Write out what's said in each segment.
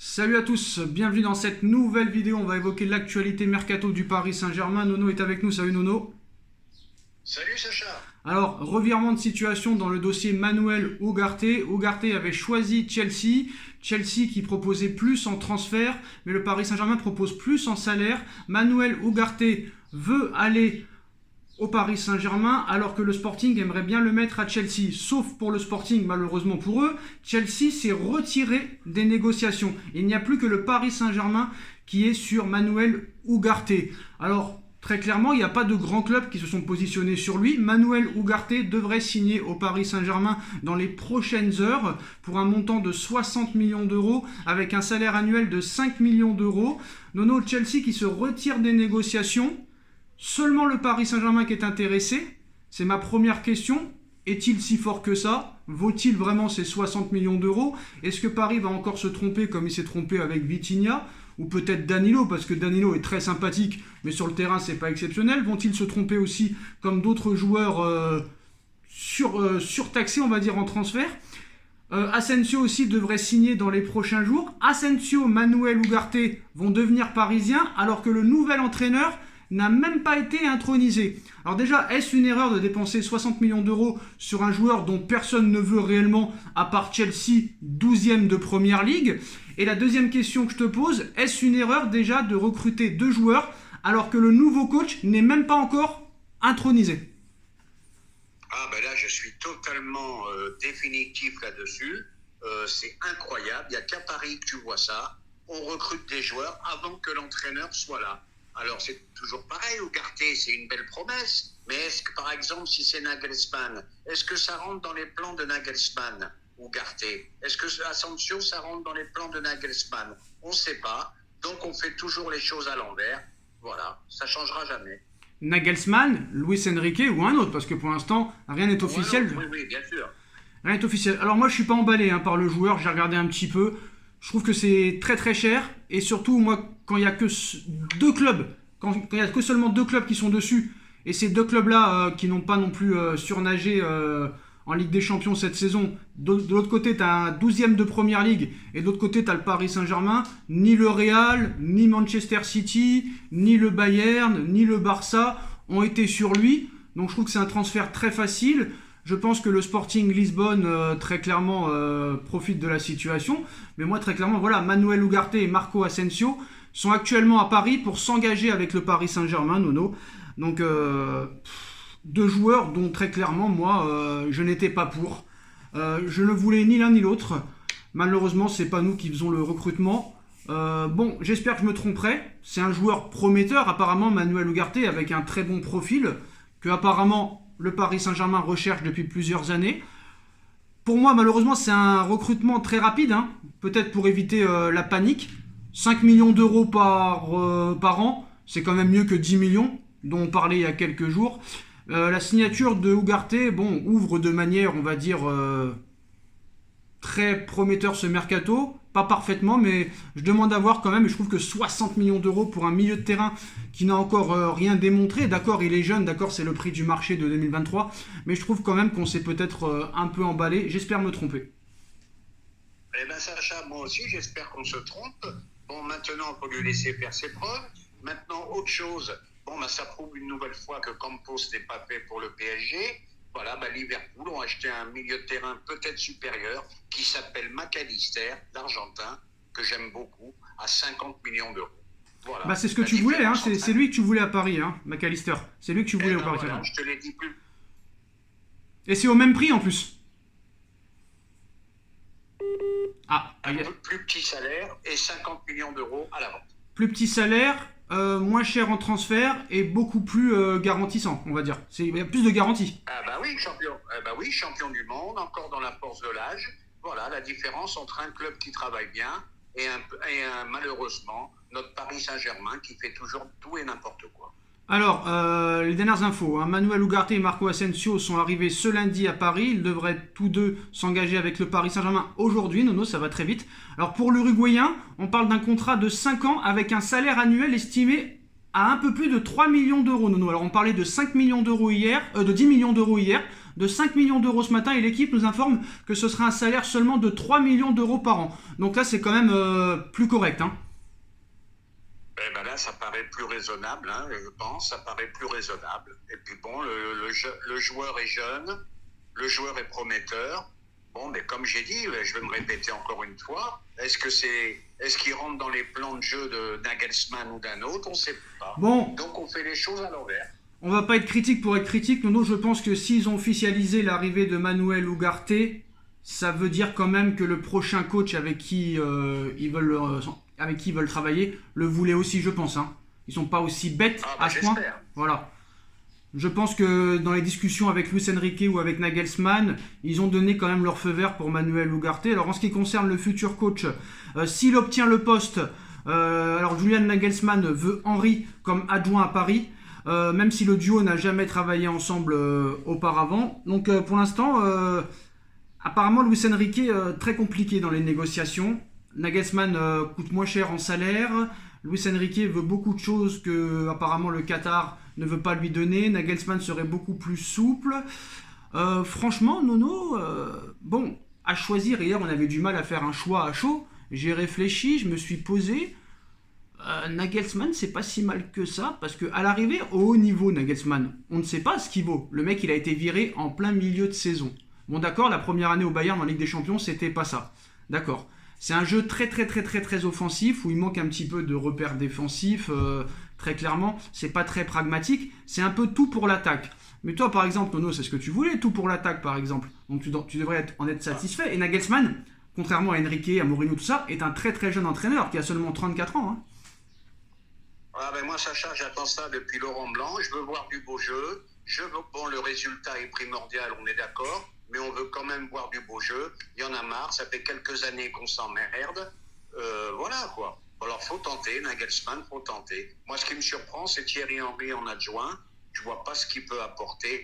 Salut à tous, bienvenue dans cette nouvelle vidéo. On va évoquer l'actualité mercato du Paris Saint-Germain. Nono est avec nous, salut Nono. Salut Sacha. Alors, revirement de situation dans le dossier Manuel Ugarte. Ugarte avait choisi Chelsea. Chelsea qui proposait plus en transfert, mais le Paris Saint-Germain propose plus en salaire. Manuel Ugarte veut aller au Paris Saint-Germain alors que le Sporting aimerait bien le mettre à Chelsea. Sauf pour le Sporting, malheureusement pour eux, Chelsea s'est retiré des négociations. Il n'y a plus que le Paris Saint-Germain qui est sur Manuel Ugarte. Alors, très clairement, il n'y a pas de grands clubs qui se sont positionnés sur lui. Manuel Ugarte devrait signer au Paris Saint-Germain dans les prochaines heures pour un montant de 60 millions d'euros avec un salaire annuel de 5 millions d'euros. Nono, Chelsea qui se retire des négociations. Seulement le Paris Saint-Germain qui est intéressé. C'est ma première question. Est-il si fort que ça? Vaut-il vraiment ces 60 millions d'euros? Est-ce que Paris va encore se tromper comme il s'est trompé avec Vitinha? Ou peut-être Danilo, parce que Danilo est très sympathique, mais sur le terrain, c'est pas exceptionnel. Vont-ils se tromper aussi comme d'autres joueurs surtaxés, on va dire, en transfert? Asensio aussi devrait signer dans les prochains jours. Asensio, Manuel Ugarte vont devenir parisiens, alors que le nouvel entraîneur n'a même pas été intronisé. Alors déjà, est-ce une erreur de dépenser 60 millions d'euros sur un joueur dont personne ne veut réellement, à part Chelsea, 12e de Première Ligue? Et la deuxième question que je te pose, est-ce une erreur déjà de recruter deux joueurs alors que le nouveau coach n'est même pas encore intronisé? Ah ben là, je suis totalement définitif là-dessus. C'est incroyable. Il n'y a qu'à Paris que tu vois ça. On recrute des joueurs avant que l'entraîneur soit là. Alors, c'est toujours pareil, Ugarte, c'est une belle promesse. Mais est-ce que, par exemple, si c'est Nagelsmann, est-ce que ça rentre dans les plans de Nagelsmann, Ugarte? Est-ce que Asensio, ça rentre dans les plans de Nagelsmann? On ne sait pas. Donc, on fait toujours les choses à l'envers. Voilà, ça ne changera jamais. Nagelsmann, Luis Enrique ou un autre? Parce que pour l'instant, rien n'est officiel. Oui, bien sûr. Rien n'est officiel. Alors moi, je suis pas emballé par le joueur. J'ai regardé un petit peu. Je trouve que c'est très très cher. Et surtout, moi, quand il n'y a que deux clubs, quand il n'y a que seulement deux clubs qui sont dessus, et ces deux clubs-là qui n'ont pas non plus surnagé en Ligue des Champions cette saison, de l'autre côté, tu as un 12e de Première Ligue, et de l'autre côté, tu as le Paris Saint-Germain. Ni le Real, ni Manchester City, ni le Bayern, ni le Barça ont été sur lui. Donc je trouve que c'est un transfert très facile. Je pense que le Sporting Lisbonne, très clairement, profite de la situation. Mais moi, très clairement, voilà, Manuel Ugarte et Marco Asensio sont actuellement à Paris pour s'engager avec le Paris Saint-Germain, Nono. Donc, deux joueurs dont, très clairement, moi, je n'étais pas pour. Je ne voulais ni l'un ni l'autre. Malheureusement, c'est pas nous qui faisons le recrutement. Bon, j'espère que je me tromperai. C'est un joueur prometteur, apparemment, Manuel Ugarte, avec un très bon profil, que apparemment le Paris Saint-Germain recherche depuis plusieurs années. Pour moi, malheureusement, c'est un recrutement très rapide, peut-être pour éviter la panique. 5 millions d'euros par an, c'est quand même mieux que 10 millions, dont on parlait il y a quelques jours. La signature de Ugarte, ouvre de manière, on va dire, très prometteur ce mercato. Pas parfaitement, mais je demande à voir quand même. Et je trouve que 60 millions d'euros pour un milieu de terrain qui n'a encore rien démontré. D'accord, il est jeune, d'accord, c'est le prix du marché de 2023. Mais je trouve quand même qu'on s'est peut-être un peu emballé. J'espère me tromper. Eh bien, Sacha, moi aussi, j'espère qu'on se trompe. Bon, maintenant, on peut lui laisser faire ses preuves. Maintenant, autre chose. Ça prouve une nouvelle fois que Campos n'est pas fait pour le PSG. Voilà, Liverpool ont acheté un milieu de terrain peut-être supérieur qui s'appelle McAllister, l'Argentin, que j'aime beaucoup, à 50 millions d'euros. Voilà. C'est ce que tu voulais, c'est lui que tu voulais à Paris, McAllister. C'est lui que tu voulais au Paris. Voilà, je te l'ai dit plus. Et c'est au même prix en plus. Un plus petit salaire et 50 millions d'euros à la vente. Plus petit salaire, moins cher en transfert et beaucoup plus garantissant, on va dire. Il y a plus de garantie. Champion du monde, encore dans la force de l'âge. Voilà la différence entre un club qui travaille bien et malheureusement, notre Paris Saint-Germain qui fait toujours tout et n'importe quoi. Alors, les dernières infos. Manuel Ugarte et Marco Asensio sont arrivés ce lundi à Paris. Ils devraient tous deux s'engager avec le Paris Saint-Germain aujourd'hui. Nono, ça va très vite. Alors, pour l'Uruguayen, on parle d'un contrat de 5 ans avec un salaire annuel estimé à un peu plus de 3 millions d'euros, Nono. Alors, on parlait de 5 millions d'euros hier, de 10 millions d'euros hier. de 5 millions d'euros ce matin et l'équipe nous informe que ce sera un salaire seulement de 3 millions d'euros par an. Donc là, c'est quand même plus correct. Hein. Eh ben là, ça paraît plus raisonnable, hein, je pense, ça paraît plus raisonnable. Et puis bon, le joueur est jeune, le joueur est prometteur. Bon, mais comme j'ai dit, je vais me répéter encore une fois, est-ce qu'il rentre dans les plans de jeu de Nagelsmann ou d'un autre? On ne sait pas. Bon. Donc on fait les choses à l'envers. On va pas être critique pour être critique. Nono, je pense que s'ils ont officialisé l'arrivée de Manuel Ugarte, ça veut dire quand même que le prochain coach avec qui ils veulent travailler le voulait aussi, je pense. Hein. Ils sont pas aussi bêtes à ce point. Voilà. Je pense que dans les discussions avec Luis Enrique ou avec Nagelsmann, ils ont donné quand même leur feu vert pour Manuel Ugarte. Alors en ce qui concerne le futur coach, s'il obtient le poste, alors Julian Nagelsmann veut Henry comme adjoint à Paris, même si le duo n'a jamais travaillé ensemble auparavant. Donc pour l'instant, apparemment Luis Enrique très compliqué dans les négociations. Nagelsmann coûte moins cher en salaire. Luis Enrique veut beaucoup de choses que apparemment le Qatar ne veut pas lui donner. Nagelsmann serait beaucoup plus souple. Franchement, Nono, bon, à choisir, hier on avait du mal à faire un choix à chaud. J'ai réfléchi, je me suis posé. Nagelsmann, c'est pas si mal que ça, parce qu'à l'arrivée, au haut niveau, Nagelsmann, on ne sait pas ce qu'il vaut. Le mec, il a été viré en plein milieu de saison. Bon, d'accord, la première année au Bayern en Ligue des Champions, c'était pas ça. D'accord. C'est un jeu très offensif où il manque un petit peu de repères défensifs, très clairement. C'est pas très pragmatique. C'est un peu tout pour l'attaque. Mais toi, par exemple, Nono, c'est ce que tu voulais, tout pour l'attaque, par exemple. Donc tu devrais en être satisfait. Et Nagelsmann, contrairement à Enrique, à Mourinho, tout ça, est un très jeune entraîneur qui a seulement 34 ans. Hein. Ah ben moi, Sacha, j'attends ça depuis Laurent Blanc. Je veux voir du beau jeu. Bon, le résultat est primordial, on est d'accord. Mais on veut quand même voir du beau jeu. Il y en a marre, ça fait quelques années qu'on s'emmerde. Voilà, quoi. Alors, faut tenter, Nagelsmann, faut tenter. Moi, ce qui me surprend, c'est Thierry Henry en adjoint. Je vois pas ce qu'il peut apporter.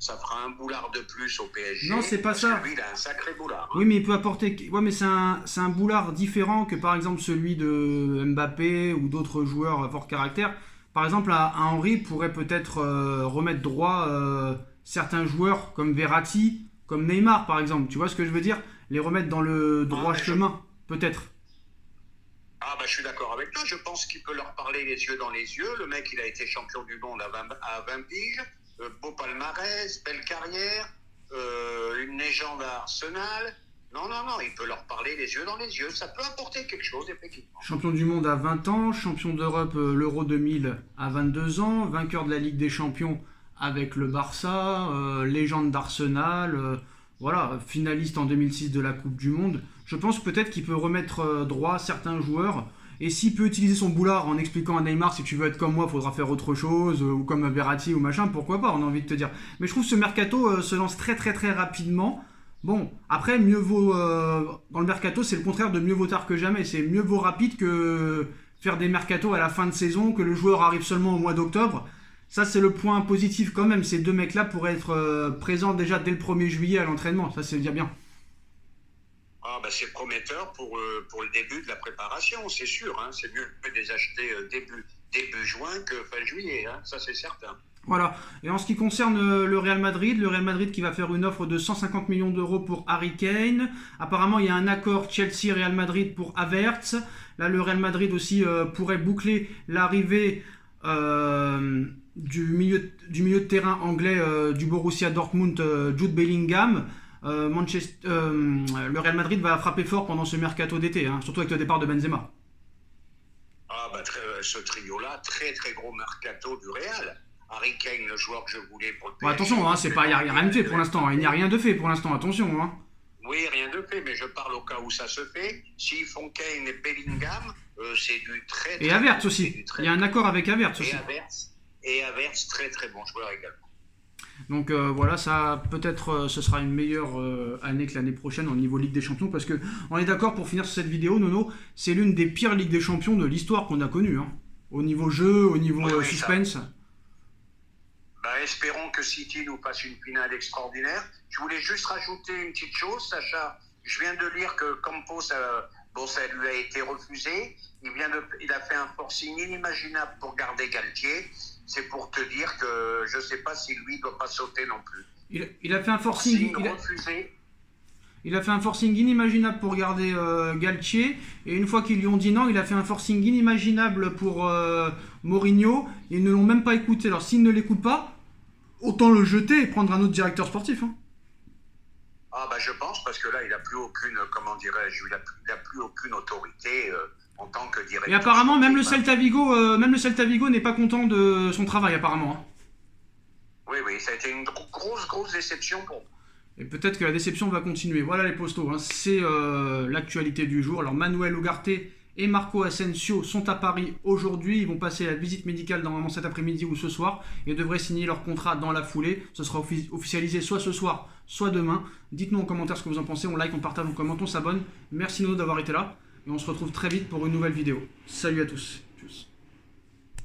Ça fera un boulard de plus au PSG. Non, c'est pas ça. Lui, il a un sacré boulard. Hein. Oui, mais il peut apporter... Ouais, mais c'est un boulard différent que, par exemple, celui de Mbappé ou d'autres joueurs à fort caractère. Par exemple, un Henry pourrait peut-être remettre droit certains joueurs comme Verratti, comme Neymar, par exemple. Tu vois ce que je veux dire? Les remettre dans le droit chemin, peut-être. Ah bah je suis d'accord avec toi, je pense qu'il peut leur parler les yeux dans les yeux. Le mec, il a été champion du monde à 20 piges, beau palmarès, belle carrière, une légende à Arsenal. Non, il peut leur parler les yeux dans les yeux. Ça peut apporter quelque chose, effectivement. Champion du monde à 20 ans, champion d'Europe l'Euro 2000 à 22 ans, vainqueur de la Ligue des Champions avec le Barça, légende d'Arsenal, voilà, finaliste en 2006 de la Coupe du Monde. Je pense peut-être qu'il peut remettre droit certains joueurs. Et s'il peut utiliser son boulard en expliquant à Neymar, si tu veux être comme moi, il faudra faire autre chose, ou comme Verratti ou machin, pourquoi pas, on a envie de te dire. Mais je trouve que ce mercato se lance très rapidement. Bon, après, mieux vaut... dans le mercato, c'est le contraire de mieux vaut tard que jamais. C'est mieux vaut rapide que faire des mercatos à la fin de saison, que le joueur arrive seulement au mois d'octobre. Ça, c'est le point positif quand même. Ces deux mecs-là pourraient être présents déjà dès le 1er juillet à l'entraînement. Ça, c'est déjà bien. Ah bah c'est prometteur pour le début de la préparation, c'est sûr. Hein. C'est mieux de les acheter début juin que fin juillet. Hein. Ça, c'est certain. Voilà. Et en ce qui concerne le Real Madrid qui va faire une offre de 150 millions d'euros pour Harry Kane. Apparemment, il y a un accord Chelsea-Real Madrid pour Havertz. Là, le Real Madrid aussi pourrait boucler l'arrivée du milieu de terrain anglais du Borussia Dortmund, Jude Bellingham. Le Real Madrid va frapper fort pendant ce mercato d'été, hein, surtout avec le départ de Benzema. Ah bah ce trio-là, très gros mercato du Real. Harry Kane, le joueur que je voulais pour le PSG. Ouais, attention, hein, il n'y a rien de fait pour l'instant. Il n'y a rien de fait pour l'instant, attention. Hein. Oui, rien de fait, mais je parle au cas où ça se fait. S'ils font Kane et Bellingham, c'est du très et Havertz aussi. Il y a un accord avec Havertz aussi. Et Havertz, très bon joueur également. Donc voilà, ça peut-être ce sera une meilleure année que l'année prochaine au niveau Ligue des Champions, parce que on est d'accord pour finir sur cette vidéo, Nono, c'est l'une des pires Ligues des Champions de l'histoire qu'on a connue. Hein. Au niveau jeu, au niveau suspense. Bah, espérons que City nous fasse une finale extraordinaire. Je voulais juste rajouter une petite chose, Sacha. Je viens de lire que Campos, ça lui a été refusé. Il a fait un forcing inimaginable pour garder Galtier. C'est pour te dire que je ne sais pas si lui ne doit pas sauter non plus. Il a fait un forcing. Refusé. Il a fait un forcing inimaginable pour garder Galtier. Et une fois qu'ils lui ont dit non, il a fait un forcing inimaginable pour Mourinho. Ils ne l'ont même pas écouté. Alors s'il ne l'écoute pas, autant le jeter et prendre un autre directeur sportif. Hein. Ah bah je pense, parce que là, il n'a plus aucune, comment dirais-je, il a plus aucune autorité en tant que directeur. Et apparemment, sportif, même le Celta Vigo n'est pas content de son travail, apparemment. Hein. Oui, ça a été une grosse déception pour moi. Et peut-être que la déception va continuer. Voilà les postos, hein. C'est l'actualité du jour. Alors Manuel Ugarte et Marco Asensio sont à Paris aujourd'hui. Ils vont passer la visite médicale normalement cet après-midi ou ce soir et devraient signer leur contrat dans la foulée. Ce sera officialisé soit ce soir, soit demain. Dites-nous en commentaire ce que vous en pensez. On like, on partage, on commente, on s'abonne. Merci Nono d'avoir été là. Et on se retrouve très vite pour une nouvelle vidéo. Salut à tous. Tchuss.